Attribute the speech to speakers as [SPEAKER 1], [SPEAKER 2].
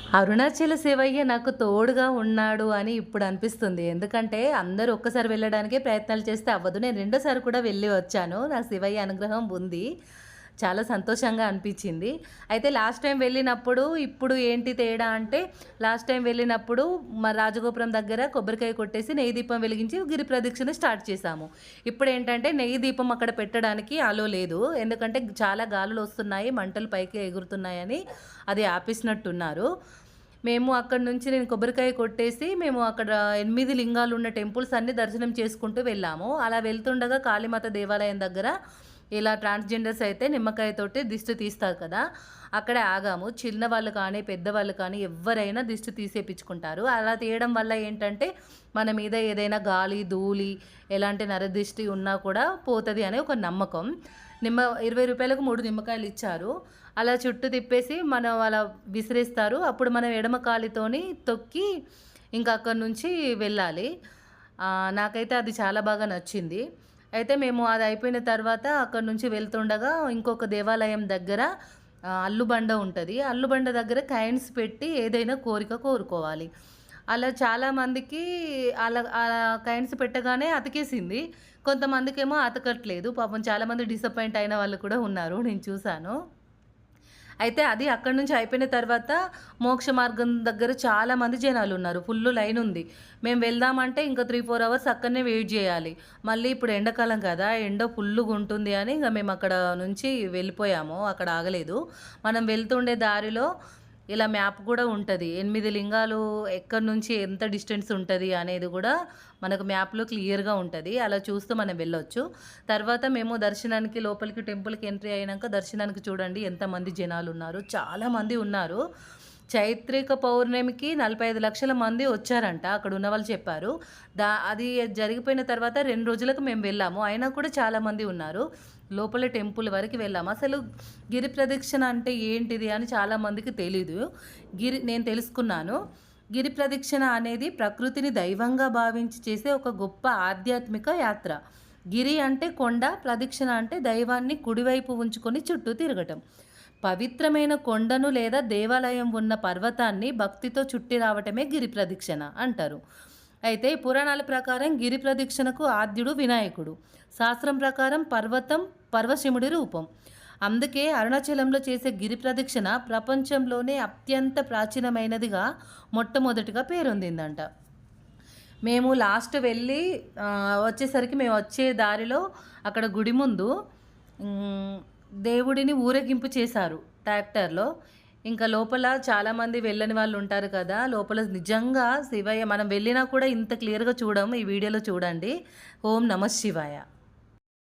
[SPEAKER 1] అరుణాచల శివయ్య నాకు తోడుగా ఉన్నాడు అని ఇప్పుడు అనిపిస్తుంది. ఎందుకంటే అందరూ ఒక్కసారి వెళ్ళడానికే ప్రయత్నాలు చేస్తే అవ్వదు. నేను రెండోసారి కూడా వెళ్ళి వచ్చాను. నాకు శివయ్య అనుగ్రహం ఉంది. చాలా సంతోషంగా అనిపించింది. అయితే లాస్ట్ టైం వెళ్ళినప్పుడు, ఇప్పుడు ఏంటి తేడా అంటే, లాస్ట్ టైం వెళ్ళినప్పుడు మా రాజగోపురం దగ్గర కొబ్బరికాయ కొట్టేసి నెయ్యి దీపం వెలిగించి గిరి ప్రదక్షిణ స్టార్ట్ చేశాము. ఇప్పుడేంటంటే నెయ్యి దీపం అక్కడ పెట్టడానికి అలో లేదు. ఎందుకంటే చాలా గాలులొస్తున్నాయి, మంటలు పైకి ఎగురుతున్నాయని అది ఆపేసినట్టున్నారు. మేము అక్కడి నుంచి నేను కొబ్బరికాయ కొట్టేసి మేము అక్కడ 8 లింగాలున్న టెంపుల్స్ అన్నీ దర్శనం చేసుకుంటూ వెళ్ళాము. అలా వెళ్తుండగా కాళీమాత దేవాలయం దగ్గర ఇలా ట్రాన్స్‌జెండర్స్ అయితే నిమ్మకాయతోటి దిష్టి తీస్తారు కదా! అక్కడే ఆగాము. చిన్నవాళ్ళు కానీ, పెద్దవాళ్ళు కానీ ఎవ్వరైనా దిష్టి తీసేపిచ్చుకుంటారు. అలా తీయడం వల్ల ఏంటంటే, మన మీద ఏదైనా గాలి, ధూళి, ఎలాంటి నరదిష్టి ఉన్నా కూడా పోతది అనే ఒక నమ్మకం. రూ. 20కు 3 నిమ్మకాయలిచ్చారు. అలా చుట్టూ తిప్పేసి మనం అలా విసిరేస్తారు. అప్పుడు మనం ఎడమ కాలితోని తొక్కి ఇంకా అక్కడి నుంచి వెళ్ళాలి. నాకైతే అది చాలా బాగా నచ్చింది. అయితే మేము అది అయిపోయిన తర్వాత అక్కడి నుంచి వెళ్తుండగా ఇంకొక దేవాలయం దగ్గర అల్లుబండ ఉంటది. అల్లుబండ దగ్గర కాయిన్స్ పెట్టి ఏదైనా కోరిక కోరుకోవాలి. అలా చాలామందికి అలా కాయిన్స్ పెట్టగానే అతికేసింది. కొంతమందికేమో అతకట్లేదు. పాపం చాలామంది డిసప్పాయింట్ అయిన వాళ్ళు కూడా ఉన్నారు. నేను చూసాను. అయితే అది అక్కడి నుంచి అయిపోయిన తర్వాత మోక్ష మార్గం దగ్గర చాలామంది జనాలున్నారు. ఫుల్లు లైన్ ఉంది. మేము వెళ్దామంటే ఇంకా 3, 4 అవర్స్ అక్కడనే వెయిట్ జేయాలి. మళ్ళీ ఇప్పుడు ఎండాకాలం కదా! ఎండ ఫుల్లుగుంటుంది అని ఇంక మేము అక్కడ నుంచి వెళ్ళిపోయాము. అక్కడ ఆగలేదు. మనం వెళ్తుండే దారిలో ఇలా మ్యాప్ కూడా ఉంటది. 8 లింగాలు ఎక్కడి నుంచి ఎంత డిస్టెన్స్ ఉంటది అనేది గూడా మనకు మ్యాప్‌లో క్లియర్‌గా ఉంటది. అలా చూస్తూ మనం వెళ్ళొచ్చు. తర్వాత మేము దర్శనానికి లోపలికి టెంపుల్‌కి ఎంట్రీ అయినంక దర్శనానికి చూడండి ఎంతమంది జనాలున్నారు. చాలా మంది ఉన్నారు. చైత్రిక పౌర్ణమికి 45 లక్షల మంది వచ్చారంట. అక్కడ ఉన్నవాళ్ళు చెప్పారు. అది జరిగిపోయిన తర్వాత 2 రోజులకు మేము వెళ్ళాము. అయినా కూడా చాలామంది ఉన్నారు. లోపల టెంపుల్ వరకు వెళ్ళాము. అసలు గిరి ప్రదక్షిణ అంటే ఏంటిది అని చాలామందికి తెలీదు. నేను తెలుసుకున్నాను. గిరి ప్రదక్షిణ అనేది ప్రకృతిని దైవంగా భావించి చేసే ఒక గొప్ప ఆధ్యాత్మిక యాత్ర. గిరి అంటే కొండ, ప్రదక్షిణ అంటే దైవాన్ని కుడివైపు ఉంచుకొని చుట్టూ తిరగటం. పవిత్రమైన కొండను లేదా దేవాలయం ఉన్న పర్వతాన్ని భక్తితో చుట్టి రావటమే గిరి ప్రదక్షిణ అంటారు. అయితే పురాణాల ప్రకారం గిరి ప్రదక్షిణకు ఆద్యుడు వినాయకుడు. శాస్త్రం ప్రకారం పర్వతం పరమశివుడి రూపం. అందుకే అరుణాచలంలో చేసే గిరి ప్రదక్షిణ ప్రపంచంలోనే అత్యంత ప్రాచీనమైనదిగా మొట్టమొదటిగా పేరొందిందంట. మేము లాస్ట్ వెళ్ళి వచ్చేసరికి మేము వచ్చే దారిలో అక్కడ గుడి ముందు దేవుడిని ఊరేగింపు చేశారు ట్రాక్టర్‌లో. ఇంకా లోపల చాలామంది వెళ్ళని వాళ్ళు ఉంటారు కదా! లోపల నిజంగా శివయ్య మనం వెళ్ళినా కూడా ఇంత క్లియర్‌గా చూడము. ఈ వీడియోలో చూడండి. ఓం నమః శివాయ.